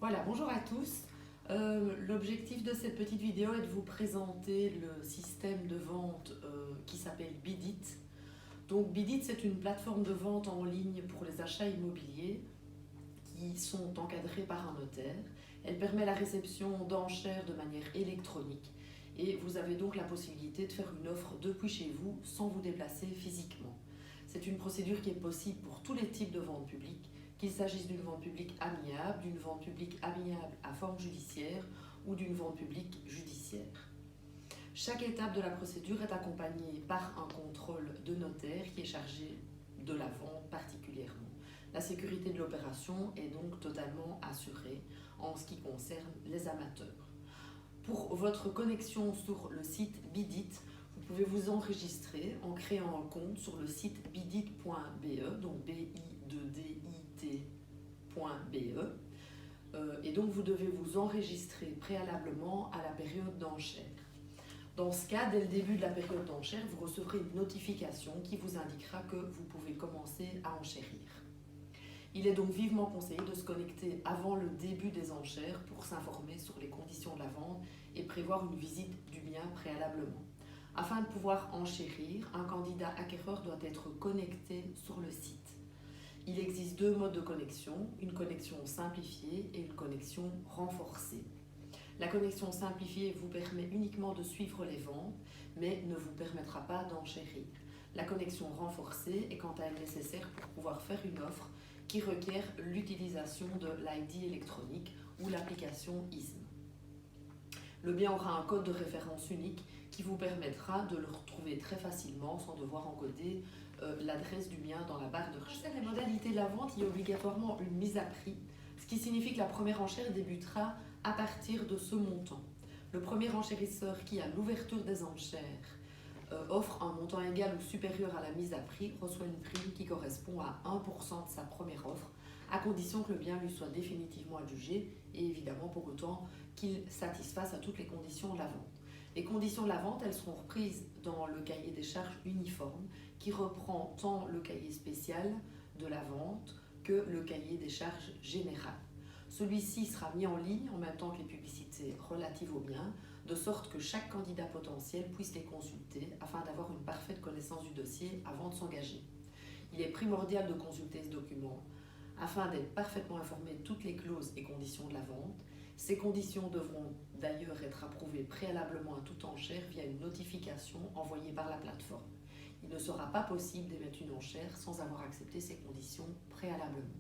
Voilà, bonjour à tous. L'objectif de cette petite vidéo est de vous présenter le système de vente qui s'appelle Bidit. Donc Bidit, c'est une plateforme de vente en ligne pour les achats immobiliers qui sont encadrés par un notaire. Elle permet la réception d'enchères de manière électronique et vous avez donc la possibilité de faire une offre depuis chez vous sans vous déplacer physiquement. C'est une procédure qui est possible pour tous les types de ventes publiques, qu'il s'agisse d'une vente publique amiable, d'une vente publique amiable à forme judiciaire ou d'une vente publique judiciaire. Chaque étape de la procédure est accompagnée par un contrôle de notaire qui est chargé de la vente particulièrement. La sécurité de l'opération est donc totalement assurée en ce qui concerne les amateurs. Pour votre connexion sur le site Bidit, vous pouvez vous enregistrer en créant un compte sur le site bidit.be, donc bidit.be. Et donc vous devez vous enregistrer préalablement à la période d'enchère. Dans ce cas, dès le début de la période d'enchère, vous recevrez une notification qui vous indiquera que vous pouvez commencer à enchérir. Il est donc vivement conseillé de se connecter avant le début des enchères pour s'informer sur les conditions de la vente et prévoir une visite du bien préalablement. Afin de pouvoir enchérir, un candidat acquéreur doit être connecté sur le site. Il existe deux modes de connexion, une connexion simplifiée et une connexion renforcée. La connexion simplifiée vous permet uniquement de suivre les ventes, mais ne vous permettra pas d'enchérir. La connexion renforcée est quant à elle nécessaire pour pouvoir faire une offre qui requiert l'utilisation de l'ID électronique ou l'application ISM. Le bien aura un code de référence unique qui vous permettra de le retrouver très facilement sans devoir encoder l'adresse du bien dans la barre de recherche. Les modalités de la vente, il y a obligatoirement une mise à prix, ce qui signifie que la première enchère débutera à partir de ce montant. Le premier enchérisseur qui, à l'ouverture des enchères, offre un montant égal ou supérieur à la mise à prix reçoit une prime qui correspond à 1% de sa première offre, à condition que le bien lui soit définitivement adjugé et évidemment pour autant qu'il satisfasse à toutes les conditions de la vente. Les conditions de la vente, elles seront reprises dans le cahier des charges uniforme qui reprend tant le cahier spécial de la vente que le cahier des charges général. Celui-ci sera mis en ligne en même temps que les publicités relatives au bien, de sorte que chaque candidat potentiel puisse les consulter afin d'avoir une parfaite connaissance du dossier avant de s'engager. Il est primordial de consulter ce document afin d'être parfaitement informé de toutes les clauses et conditions de la vente. Ces conditions devront d'ailleurs être approuvées préalablement à toute enchère via une notification envoyée par la plateforme. Il ne sera pas possible d'émettre une enchère sans avoir accepté ces conditions préalablement.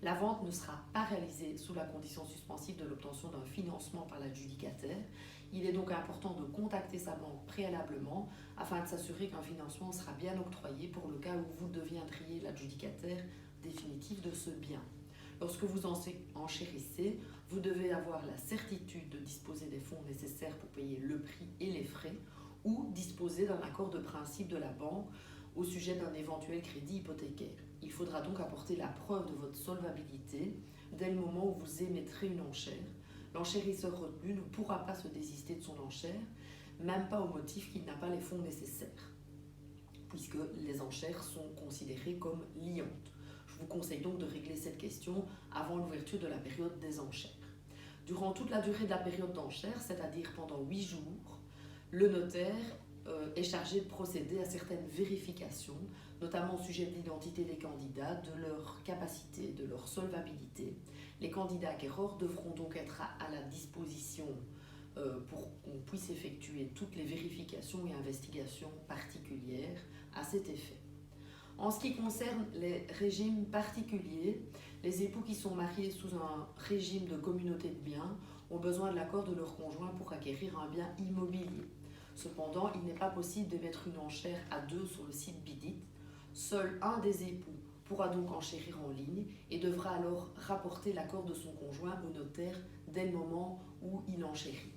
La vente ne sera pas réalisée sous la condition suspensive de l'obtention d'un financement par l'adjudicataire. Il est donc important de contacter sa banque préalablement afin de s'assurer qu'un financement sera bien octroyé pour le cas où vous deviendriez l'adjudicataire définitif de ce bien. Lorsque vous enchérissez, vous devez avoir la certitude de disposer des fonds nécessaires pour payer le prix et les frais ou disposer d'un accord de principe de la banque au sujet d'un éventuel crédit hypothécaire. Il faudra donc apporter la preuve de votre solvabilité dès le moment où vous émettrez une enchère. L'enchérisseur retenu ne pourra pas se désister de son enchère, même pas au motif qu'il n'a pas les fonds nécessaires, puisque les enchères sont considérées comme liantes. Je vous conseille donc de régler cette question avant l'ouverture de la période des enchères. Durant toute la durée de la période d'enchères, c'est-à-dire pendant 8 jours, le notaire est chargé de procéder à certaines vérifications, notamment au sujet de l'identité des candidats, de leur capacité, de leur solvabilité. Les candidats acquéreurs devront donc être à la disposition pour qu'on puisse effectuer toutes les vérifications et investigations particulières à cet effet. En ce qui concerne les régimes particuliers, les époux qui sont mariés sous un régime de communauté de biens ont besoin de l'accord de leur conjoint pour acquérir un bien immobilier. Cependant, il n'est pas possible d'émettre une enchère à deux sur le site Bidit. Seul un des époux pourra donc enchérir en ligne et devra alors rapporter l'accord de son conjoint au notaire dès le moment où il enchérit.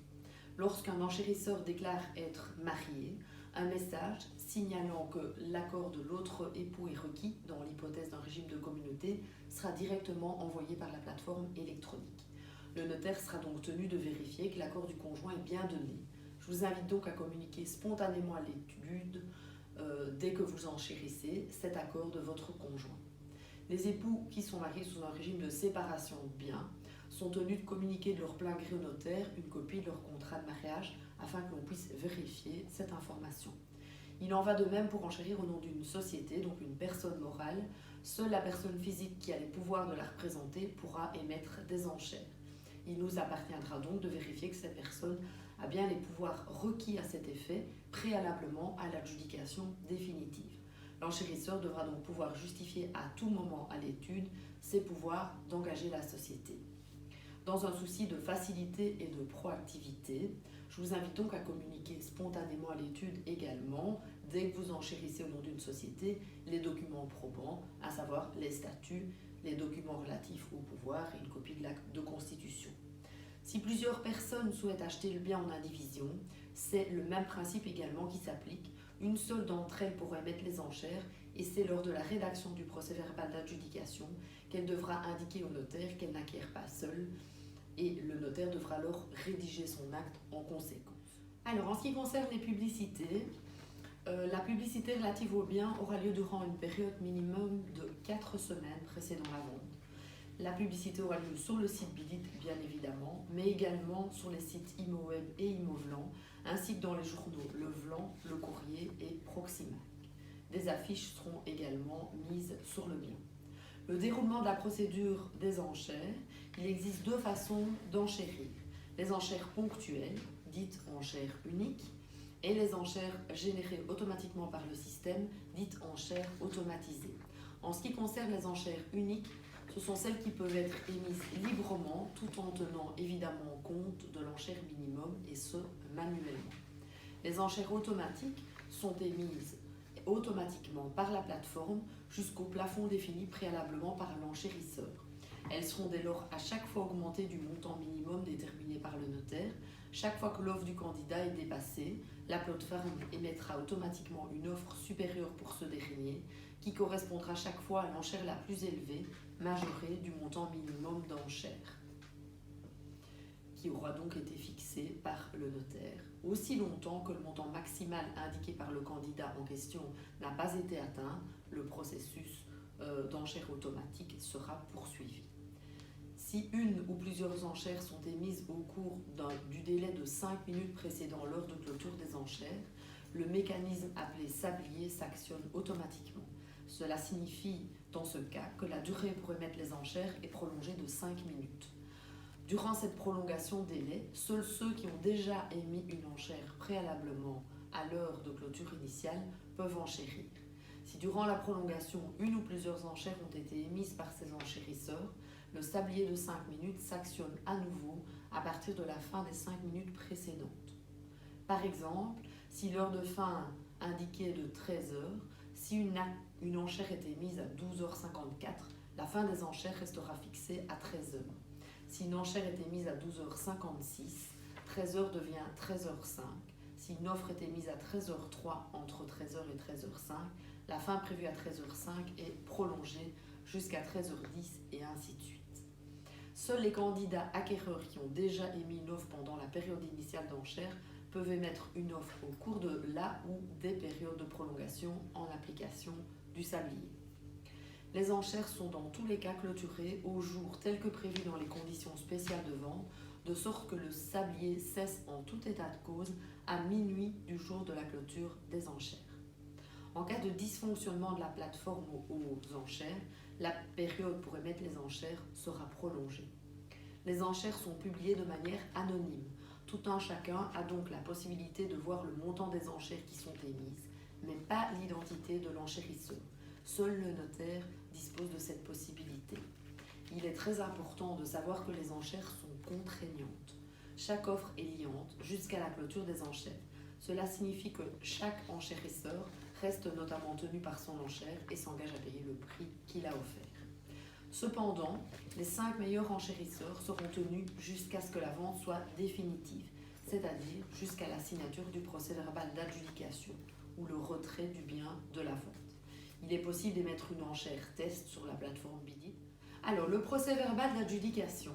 Lorsqu'un enchérisseur déclare être marié, un message signalant que l'accord de l'autre époux est requis dans l'hypothèse d'un régime de communauté sera directement envoyé par la plateforme électronique. Le notaire sera donc tenu de vérifier que l'accord du conjoint est bien donné. Je vous invite donc à communiquer spontanément à l'étude, dès que vous enchérissez, cet accord de votre conjoint. Les époux qui sont mariés sous un régime de séparation de biens sont tenus de communiquer de leur plein gré au notaire une copie de leur contrat de mariage afin que l'on puisse vérifier cette information. Il en va de même pour enchérir au nom d'une société, donc une personne morale. Seule la personne physique qui a les pouvoirs de la représenter pourra émettre des enchères. Il nous appartiendra donc de vérifier que cette personne a bien les pouvoirs requis à cet effet préalablement à l'adjudication définitive. L'enchérisseur devra donc pouvoir justifier à tout moment à l'étude ses pouvoirs d'engager la société. Dans un souci de facilité et de proactivité, je vous invite donc à communiquer spontanément à l'étude également, dès que vous enchérissez au nom d'une société, les documents probants, à savoir les statuts, les documents relatifs au pouvoir et une copie de l'acte de constitution. Si plusieurs personnes souhaitent acheter le bien en indivision, c'est le même principe également qui s'applique. Une seule d'entre elles pourra émettre les enchères et c'est lors de la rédaction du procès-verbal d'adjudication qu'elle devra indiquer au notaire qu'elle n'acquiert pas seule et le notaire devra alors rédiger son acte en conséquence. Alors, en ce qui concerne les publicités, la publicité relative au bien aura lieu durant une période minimum de 4 semaines précédant la vente. La publicité aura lieu sur le site Bidit, bien évidemment, mais également sur les sites ImoWeb et ImoVlan, ainsi que dans les journaux Le Vlan, Le Courrier et Proximac. Des affiches seront également mises sur le bien. Le déroulement de la procédure des enchères, il existe 2 façons d'enchérir. Les enchères ponctuelles, dites enchères uniques, et les enchères générées automatiquement par le système, dites enchères automatisées. En ce qui concerne les enchères uniques, ce sont celles qui peuvent être émises librement, tout en tenant évidemment compte de l'enchère minimum, et ce, manuellement. Les enchères automatiques sont émises automatiquement par la plateforme jusqu'au plafond défini préalablement par l'enchérisseur. Elles seront dès lors à chaque fois augmentées du montant minimum déterminé par le notaire. Chaque fois que l'offre du candidat est dépassée, la plateforme émettra automatiquement une offre supérieure pour ce dernier, qui correspondra chaque fois à l'enchère la plus élevée, majorée du montant minimum d'enchère, qui aura donc été fixé par le notaire. Aussi longtemps que le montant maximal indiqué par le candidat en question n'a pas été atteint, le processus d'enchère automatique sera poursuivi. Si une ou plusieurs enchères sont émises au cours du délai de 5 minutes précédant l'heure de clôture des enchères, le mécanisme appelé sablier s'actionne automatiquement. Cela signifie dans ce cas que la durée pour émettre les enchères est prolongée de 5 minutes. Durant cette prolongation de délai, seuls ceux qui ont déjà émis une enchère préalablement à l'heure de clôture initiale peuvent enchérir. Si durant la prolongation, une ou plusieurs enchères ont été émises par ces enchérisseurs, le sablier de 5 minutes s'actionne à nouveau à partir de la fin des 5 minutes précédentes. Par exemple, si l'heure de fin indiquée est de 13 heures, si une enchère est émise à 12h54, la fin des enchères restera fixée à 13 heures. Si une enchère est émise à 12h56, 13h devient 13h05. Si une offre est émise à 13h03 entre 13h et 13h05, la fin prévue à 13h05 est prolongée jusqu'à 13h10 et ainsi de suite. Seuls les candidats acquéreurs qui ont déjà émis une offre pendant la période initiale d'enchère peuvent émettre une offre au cours de la ou des périodes de prolongation en application du sablier. Les enchères sont dans tous les cas clôturées au jour tel que prévu dans les conditions spéciales de vente, de sorte que le sablier cesse en tout état de cause à minuit du jour de la clôture des enchères. En cas de dysfonctionnement de la plateforme aux enchères, la période pour émettre les enchères sera prolongée. Les enchères sont publiées de manière anonyme. Tout un chacun a donc la possibilité de voir le montant des enchères qui sont émises, mais pas l'identité de l'enchérisseur. Seul le notaire dispose de cette possibilité. Il est très important de savoir que les enchères sont contraignantes. Chaque offre est liante jusqu'à la clôture des enchères. Cela signifie que chaque enchérisseur reste notamment tenu par son enchère et s'engage à payer le prix qu'il a offert. Cependant, les 5 meilleurs enchérisseurs seront tenus jusqu'à ce que la vente soit définitive, c'est-à-dire jusqu'à la signature du procès-verbal d'adjudication ou le retrait du bien de la vente. Il est possible d'émettre une enchère test sur la plateforme Bidit. Alors, le procès-verbal d'adjudication,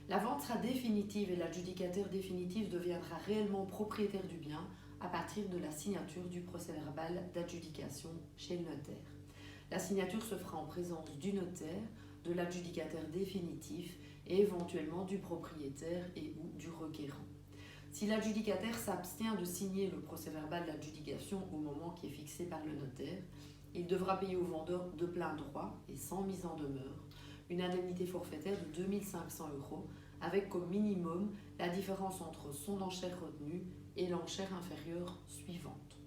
la vente sera définitive et l'adjudicataire définitif deviendra réellement propriétaire du bien à partir de la signature du procès-verbal d'adjudication chez le notaire. La signature se fera en présence du notaire, de l'adjudicataire définitif et éventuellement du propriétaire et ou du requérant. Si l'adjudicataire s'abstient de signer le procès-verbal d'adjudication au moment qui est fixé par le notaire, il devra payer au vendeur de plein droit et sans mise en demeure une indemnité forfaitaire de 2 500 € avec comme minimum la différence entre son enchère retenue et l'enchère inférieure suivante.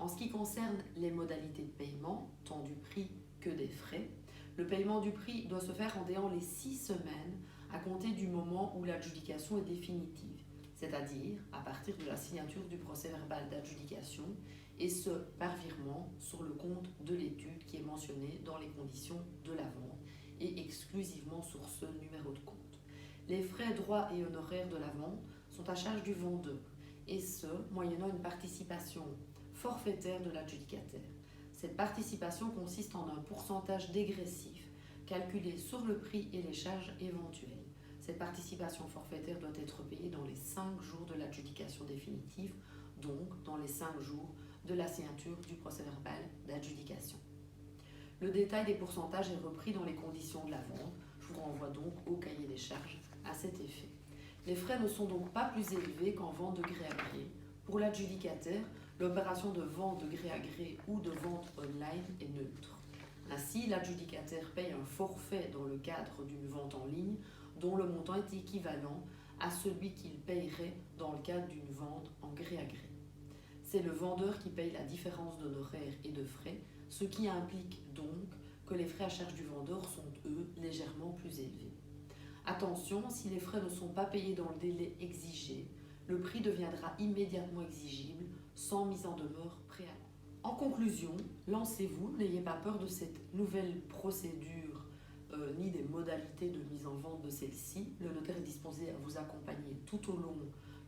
En ce qui concerne les modalités de paiement, tant du prix que des frais, le paiement du prix doit se faire en déant les 6 semaines à compter du moment où l'adjudication est définitive, c'est-à-dire à partir de la signature du procès-verbal d'adjudication, et ce par virement sur le compte de l'étude qui est mentionné dans les conditions de la vente et exclusivement sur ce numéro de compte. Les frais, droits et honoraires de la vente sont à charge du vendeur, et ce, moyennant une participation forfaitaire de l'adjudicataire. Cette participation consiste en un pourcentage dégressif calculé sur le prix et les charges éventuelles. Cette participation forfaitaire doit être payée dans les 5 jours de l'adjudication définitive, donc dans les 5 jours de la signature du procès-verbal d'adjudication. Le détail des pourcentages est repris dans les conditions de la vente. Je vous renvoie donc au cahier des charges à cet effet. Les frais ne sont donc pas plus élevés qu'en vente de gré à gré. Pour l'adjudicataire, l'opération de vente de gré à gré ou de vente online est neutre. Ainsi, l'adjudicataire paye un forfait dans le cadre d'une vente en ligne dont le montant est équivalent à celui qu'il payerait dans le cadre d'une vente en gré à gré. C'est le vendeur qui paye la différence d'honoraires et de frais, ce qui implique donc que les frais à charge du vendeur sont, eux, légèrement plus élevés. Attention, si les frais ne sont pas payés dans le délai exigé, le prix deviendra immédiatement exigible sans mise en demeure préalable. En conclusion, lancez-vous, n'ayez pas peur de cette nouvelle procédure ni des modalités de mise en vente de celle-ci. Le notaire est disposé à vous accompagner tout au long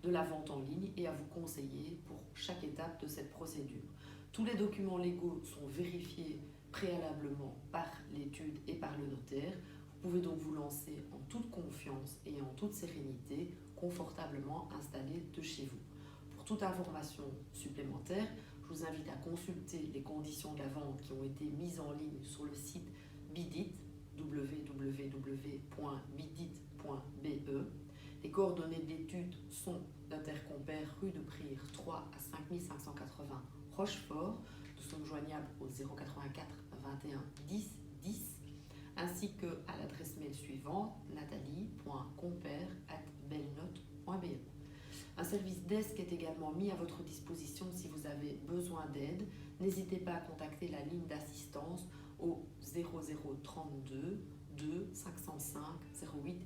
de la vente en ligne et à vous conseiller pour chaque étape de cette procédure. Tous les documents légaux sont vérifiés préalablement par l'étude et par le notaire. Vous pouvez donc vous lancer en toute confiance et en toute sérénité, confortablement installé de chez vous. Pour toute information supplémentaire, je vous invite à consulter les conditions de la vente qui ont été mises en ligne sur le site Bidit, www.bidit.be. Les coordonnées de l'étude sont notaire compère rue de Prire 3 à 5580 Rochefort. Nous sommes joignables au 084 21 10 10 ainsi qu'à l'adresse mail suivante nathalie.compère@bellenote.be. Un service desk est également mis à votre disposition si vous avez besoin d'aide. N'hésitez pas à contacter la ligne d'assistance au 0032 2 505 08